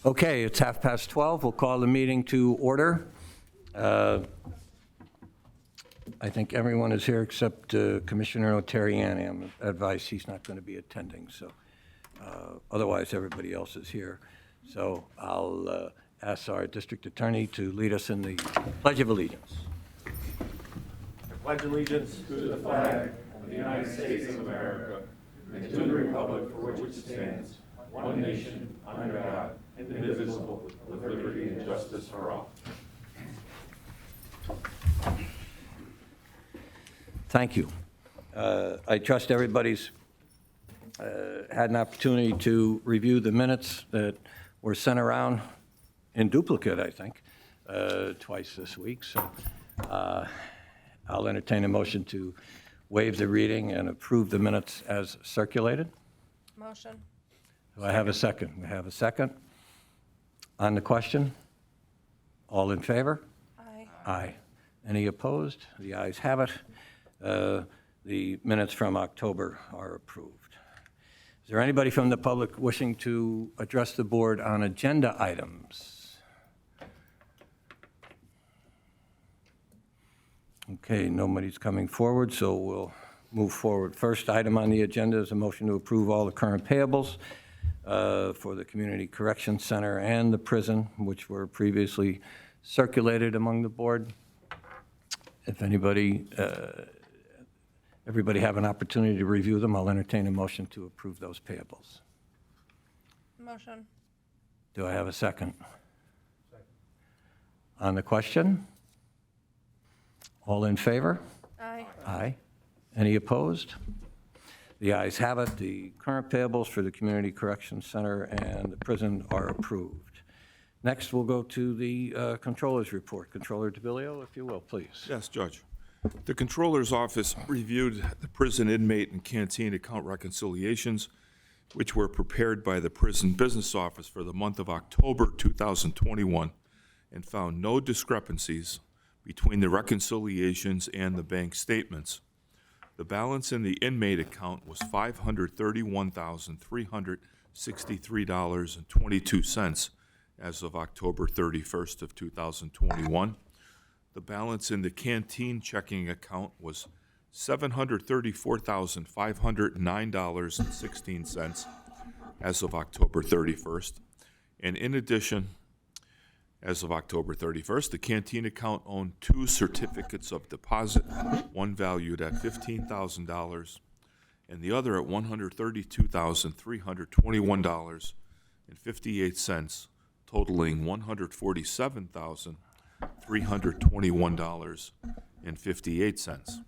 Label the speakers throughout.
Speaker 1: Okay, it's 12:30. We'll call the meeting to order. I think everyone is here except Commissioner Notarianni. I'm advised he's not going to be attending, so otherwise everybody else is here. So I'll ask our district attorney to lead us in the Pledge of Allegiance.
Speaker 2: I pledge allegiance to the flag of the United States of America and to the republic for which it stands, one nation, under God, indivisible, with liberty and justice for all.
Speaker 1: Thank you. I trust everybody's had an opportunity to review the minutes that were sent around in duplicate, I think, twice this week. So I'll entertain a motion to waive the reading and approve the minutes as circulated.
Speaker 3: Motion.
Speaker 1: Do I have a second? We have a second. On the question? All in favor?
Speaker 3: Aye.
Speaker 1: Aye. Any opposed? The ayes have it. The minutes from October are approved. Is there anybody from the public wishing to address the board on agenda items? Okay, nobody's coming forward, so we'll move forward. First item on the agenda is a motion to approve all the current payables for the Community Correction Center and the prison, which were previously circulated among the board. If everybody have an opportunity to review them, I'll entertain a motion to approve those payables.
Speaker 3: Motion.
Speaker 1: Do I have a second? Second. On the question? All in favor?
Speaker 3: Aye.
Speaker 1: Aye. Any opposed? The ayes have it. The current payables for the Community Correction Center and the prison are approved. Next, we'll go to the Controller's Report. Controller DiBileo, if you will, please.
Speaker 4: Yes, Judge. The Controller's Office reviewed the prison inmate and canteen account reconciliations, which were prepared by the Prison Business Office for the month of October 2021, and found no discrepancies between the reconciliations and the bank statements. The balance in the inmate account was $531,363.22 as of October 31st of 2021. The balance in the canteen checking account was $734,509.16 as of October 31st. And in addition, as of October 31st, the canteen account owned 2 certificates of deposit, one valued at $15,000 and the other at $132,321.58, totaling $147,321.58.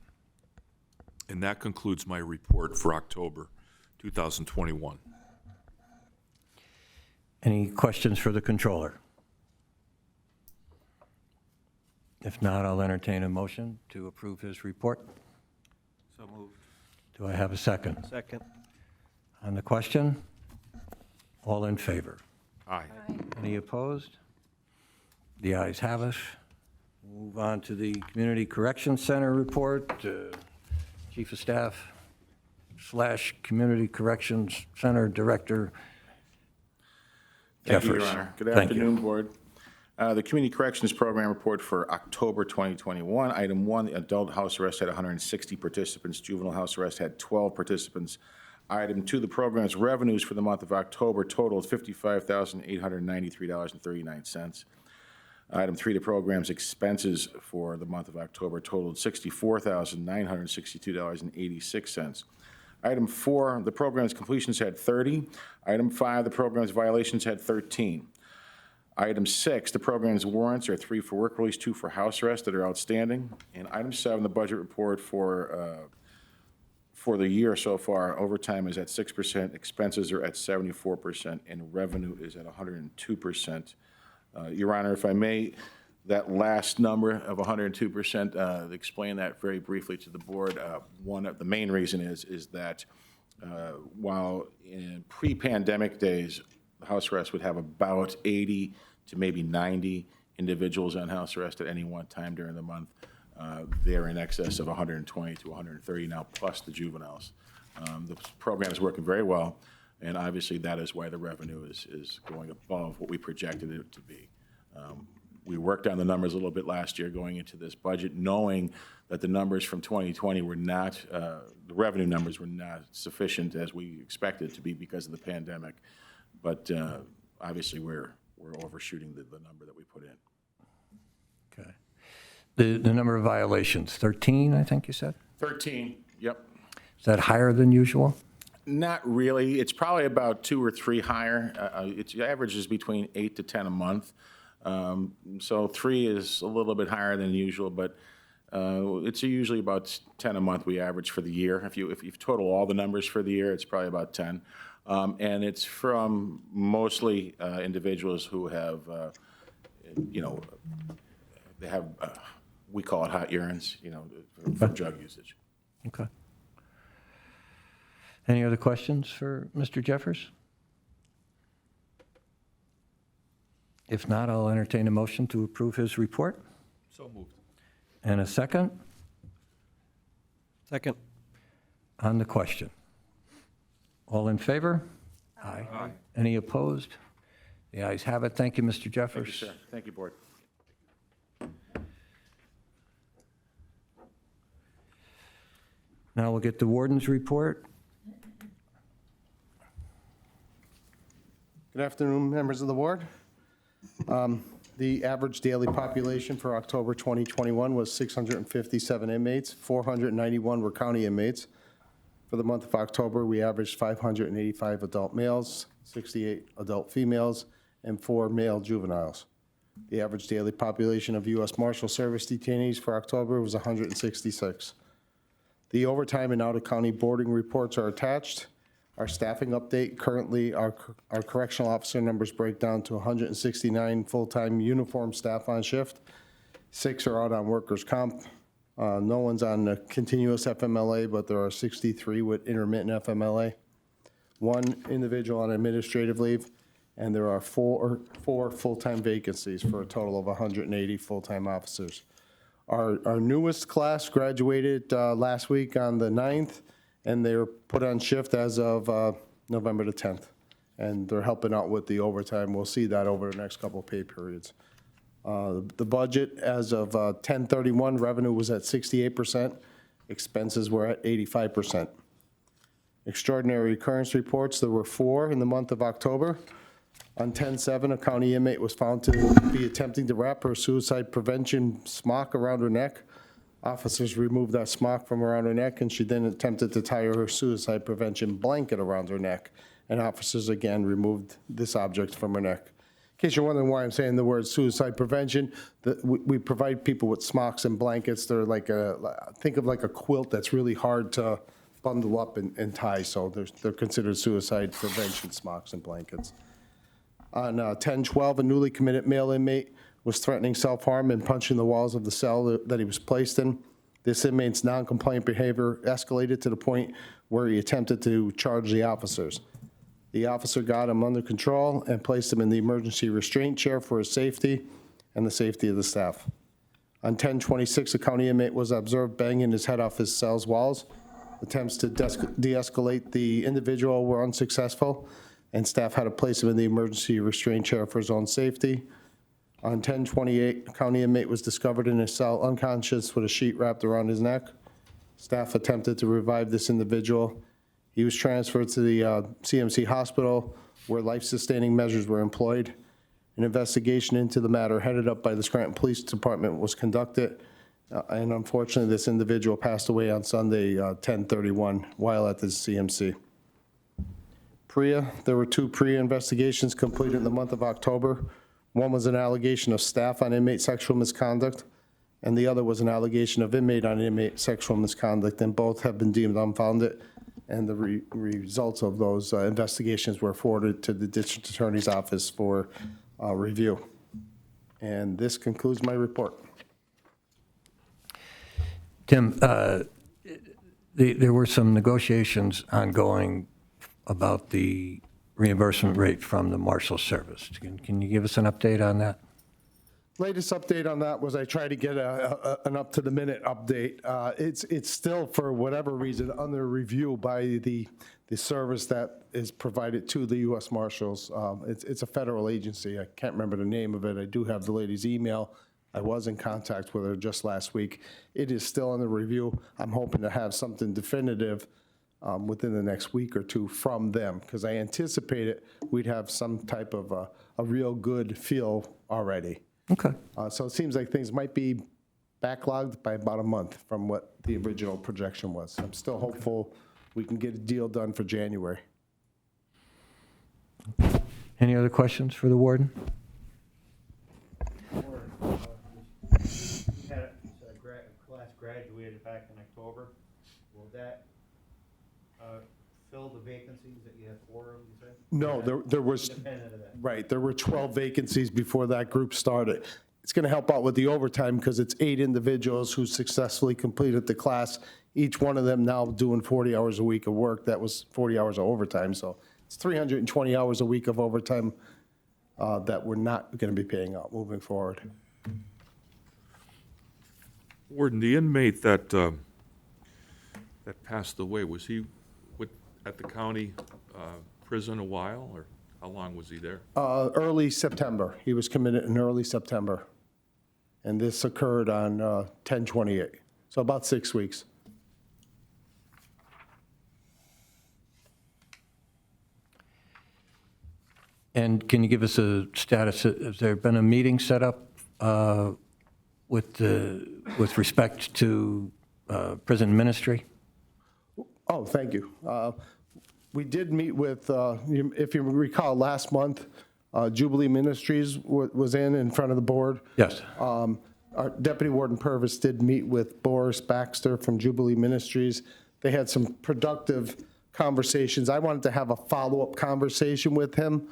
Speaker 4: And that concludes my report for October 2021.
Speaker 1: Any questions for the controller? If not, I'll entertain a motion to approve his report.
Speaker 2: So moved.
Speaker 1: Do I have a second?
Speaker 2: Second.
Speaker 1: On the question? All in favor?
Speaker 4: Aye.
Speaker 1: Any opposed? The ayes have it. Move on to the Community Correction Center report. Chief of Staff / Community Corrections Center Director
Speaker 5: Thank you,
Speaker 1: Jeffers.
Speaker 5: Your Honor. Good
Speaker 1: Thank you.
Speaker 5: afternoon, Board. The Community Corrections Program report for October 2021. Item 1, the adult house arrest had 160 participants. Juvenile house arrest had 12 participants. Item 2, the program's revenues for the month of October totaled $55,893.39. Item 3, the program's expenses for the month of October totaled $64,962.86. Item 4, the program's completions had 30. Item 5, the program's violations had 13. Item 6, the program's warrants are 3 for work release, 2 for house arrest that are outstanding. And item 7, the budget report for the year so far, overtime is at 6%, expenses are at 74%, and revenue is at 102%. Your Honor, if I may, that last number of 102%, explain that very briefly to the board. One of the main reason is that while in pre-pandemic days, house arrest would have about 80 to maybe 90 individuals on house arrest at any one time during the month. They're in excess of 120 to 130 now, plus the juveniles. The program is working very well. And obviously, that is why the revenue is going above what we projected it to be. We worked on the numbers a little bit last year going into this budget, knowing that the numbers from 2020 were not, the revenue numbers were not sufficient as we expected to be because of the pandemic. But obviously, we're overshooting the number that we put in.
Speaker 1: Okay. The number of violations, 13, I think you said?
Speaker 5: 13, yep.
Speaker 1: Is that higher than usual?
Speaker 5: Not really. It's probably about 2 or 3 higher. Its average is between 8 to 10 a month. So 3 is a little bit higher than usual, but it's usually about 10 a month we average for the year. If you total all the numbers for the year, it's probably about 10. And it's from mostly individuals who have, they have, we call it hot urines, for drug usage.
Speaker 1: Okay. Any other questions for Mr. Jeffers? If not, I'll entertain a motion to approve his report.
Speaker 4: So moved.
Speaker 1: And a second
Speaker 6: Second.
Speaker 1: on the question. All in favor? Aye. Any opposed? The ayes have it. Thank you, Mr. Jeffers.
Speaker 5: Thank you, sir. Thank you, Board.
Speaker 1: Now we'll get the Warden's Report.
Speaker 6: Good afternoon, members of the board. The average daily population for October 2021 was 657 inmates. 491 were county inmates. For the month of October, we averaged 585 adult males, 68 adult females, and 4 male juveniles. The average daily population of U.S. Marshal Service detainees for October was 166. The overtime and out-of-county boarding reports are attached. Our staffing update, currently our correctional officer numbers break down to 169 full-time uniform staff on shift. 6 are out on workers' comp. No one's on a continuous FMLA, but there are 63 with intermittent FMLA. 1 individual on administrative leave, and there are 4 full-time vacancies for a total of 180 full-time officers. Our newest class graduated last week on the 9th, and they were put on shift as of November the 10th. And they're helping out with the overtime. We'll see that over the next couple of pay periods. The budget as of 10/31, revenue was at 68%. Expenses were at 85%. Extraordinary occurrence reports, there were 4 in the month of October. On 10/7, a county inmate was found to be attempting to wrap her suicide prevention smock around her neck. Officers removed that smock from around her neck, and she then attempted to tie her suicide prevention blanket around her neck. And officers again removed this object from her neck. In case you're wondering why I'm saying the word suicide prevention, we provide people with smocks and blankets. They're like think of like a quilt that's really hard to bundle up and tie. So they're considered suicide prevention smocks and blankets. On 10/12, a newly committed male inmate was threatening self-harm and punching the walls of the cell that he was placed in. This inmate's non-compliant behavior escalated to the point where he attempted to charge the officers. The officer got him under control and placed him in the emergency restraint chair for his safety and the safety of the staff. On 10/26, a county inmate was observed banging his head off his cell's walls. Attempts to de-escalate the individual were unsuccessful, and staff had to place him in the emergency restraint chair for his own safety. On 10/28, a county inmate was discovered in his cell unconscious with a sheet wrapped around his neck. Staff attempted to revive this individual. He was transferred to the CMC hospital where life-sustaining measures were employed. An investigation into the matter headed up by the Scranton Police Department was conducted. And unfortunately, this individual passed away on Sunday, 10/31, while at the CMC. PREA, there were 2 PREA investigations completed in the month of October. One was an allegation of staff on inmate sexual misconduct, and the other was an allegation of inmate on inmate sexual misconduct, and both have been deemed unfounded, and the results of those investigations were forwarded to the District Attorney's Office for review. And this concludes my report.
Speaker 1: Tim, there were some negotiations ongoing about the reimbursement rate from the Marshal Service. Can you give us an update on that?
Speaker 6: Latest update on that was I tried to get an up-to-the-minute update. It's still, for whatever reason, under review by the service that is provided to the U.S. Marshals. It's a federal agency. I can't remember the name of it. I do have the lady's email. I was in contact with her just last week. It is still under review. I'm hoping to have something definitive within the next week or two from them, because I anticipated we'd have some type of a real good feel already.
Speaker 1: Okay.
Speaker 6: So it seems like things might be backlogged by about a month from what the original projection was. I'm still hopeful we can get a deal done for January.
Speaker 1: Any other questions for the warden?
Speaker 7: You had a class graduated back in October. Will that fill the vacancies that you had 4 of, you said?
Speaker 6: No, there was,
Speaker 7: Independent of that.
Speaker 6: right, there were 12 vacancies before that group started. It's going to help out with the overtime because it's 8 individuals who successfully completed the class, each one of them now doing 40 hours a week of work. That was 40 hours of overtime, so it's 320 hours a week of overtime that we're not going to be paying out moving forward.
Speaker 4: Warden, the inmate that passed away, was he at the county prison a while, or how long was he there?
Speaker 6: Early September. He was committed in early September. And this occurred on 10/28, so about 6 weeks.
Speaker 1: And can you give us a status? Has there been a meeting set up with respect to prison ministry?
Speaker 6: Oh, thank you. We did meet with, if you recall, last month, Jubilee Ministries was in front of the board.
Speaker 1: Yes.
Speaker 6: Our Deputy Warden Purvis did meet with Boris Baxter from Jubilee Ministries. They had some productive conversations. I wanted to have a follow-up conversation with him,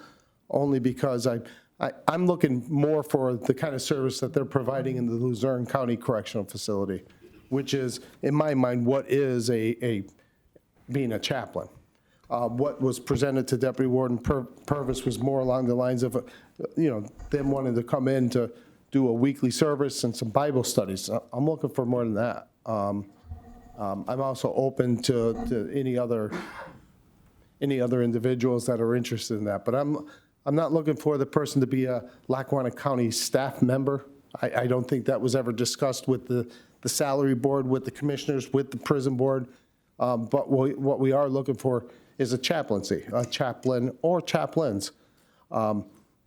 Speaker 6: only because I'm looking more for the kind of service that they're providing in the Luzerne County Correctional Facility, which is, in my mind, what is being a chaplain. What was presented to Deputy Warden Purvis was more along the lines of, them wanting to come in to do a weekly service and some Bible studies. I'm looking for more than that. I'm also open to any other individuals that are interested in that. But I'm not looking for the person to be a Lackawanna County staff member. I don't think that was ever discussed with the salary board, with the commissioners, with the prison board. But what we are looking for is a chaplaincy, a chaplain or chaplains.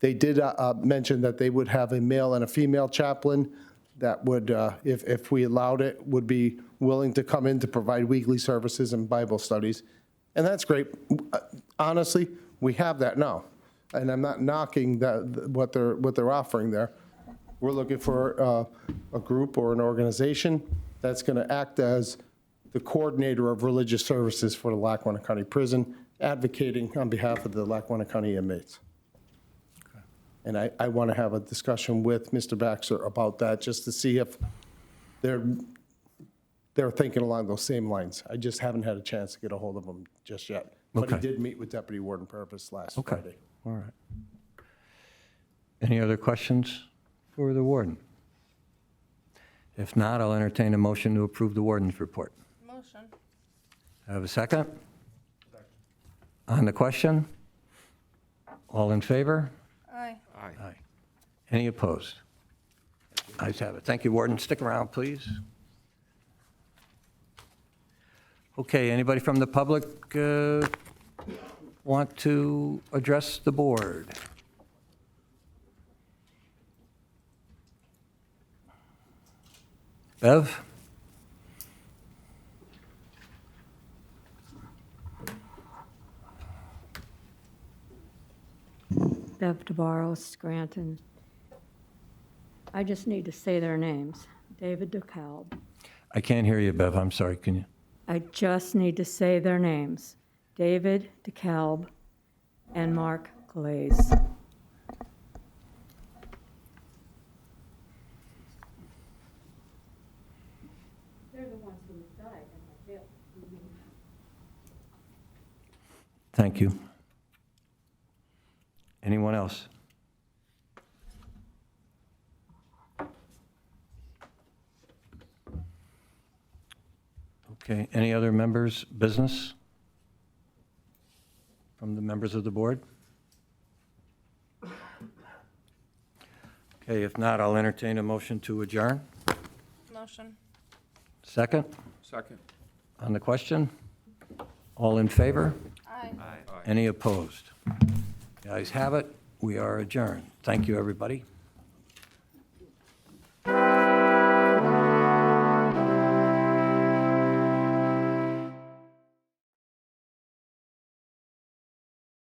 Speaker 6: They did mention that they would have a male and a female chaplain that would, if we allowed it, would be willing to come in to provide weekly services and Bible studies. And that's great. Honestly, we have that now. And I'm not knocking what they're offering there. We're looking for a group or an organization that's going to act as the coordinator of religious services for the Lackawanna County Prison, advocating on behalf of the Lackawanna County inmates. And I want to have a discussion with Mr. Baxter about that, just to see if they're thinking along those same lines. I just haven't had a chance to get a hold of them just yet. But he
Speaker 1: Okay.
Speaker 6: did meet with Deputy Warden Purvis last
Speaker 1: Okay.
Speaker 6: Friday.
Speaker 1: All right. Any other questions for the warden? If not, I'll entertain a motion to approve the warden's report.
Speaker 3: Motion.
Speaker 1: Have a second? On the question? All in favor?
Speaker 3: Aye.
Speaker 1: Aye. Any opposed? Ayes have it. Thank you, Warden. Stick around, please. Okay, anybody from the public want to address the board? Bev?
Speaker 8: Bev DeBarros, Scranton. I just need to say their names. David DeKalb.
Speaker 1: I can't hear you, Bev. I'm sorry. Can you?
Speaker 8: I just need to say their names. David DeKalb and Mark Glaze. They're the ones who died in the jail.
Speaker 1: Thank you. Anyone else? Okay, any other members' business from the members of the board? Okay, if not, I'll entertain a motion to adjourn.
Speaker 3: Motion.
Speaker 1: Second,
Speaker 4: Second.
Speaker 1: on the question? All in favor?
Speaker 3: Aye.
Speaker 1: Any opposed? The ayes have it. We are adjourned. Thank you, everybody.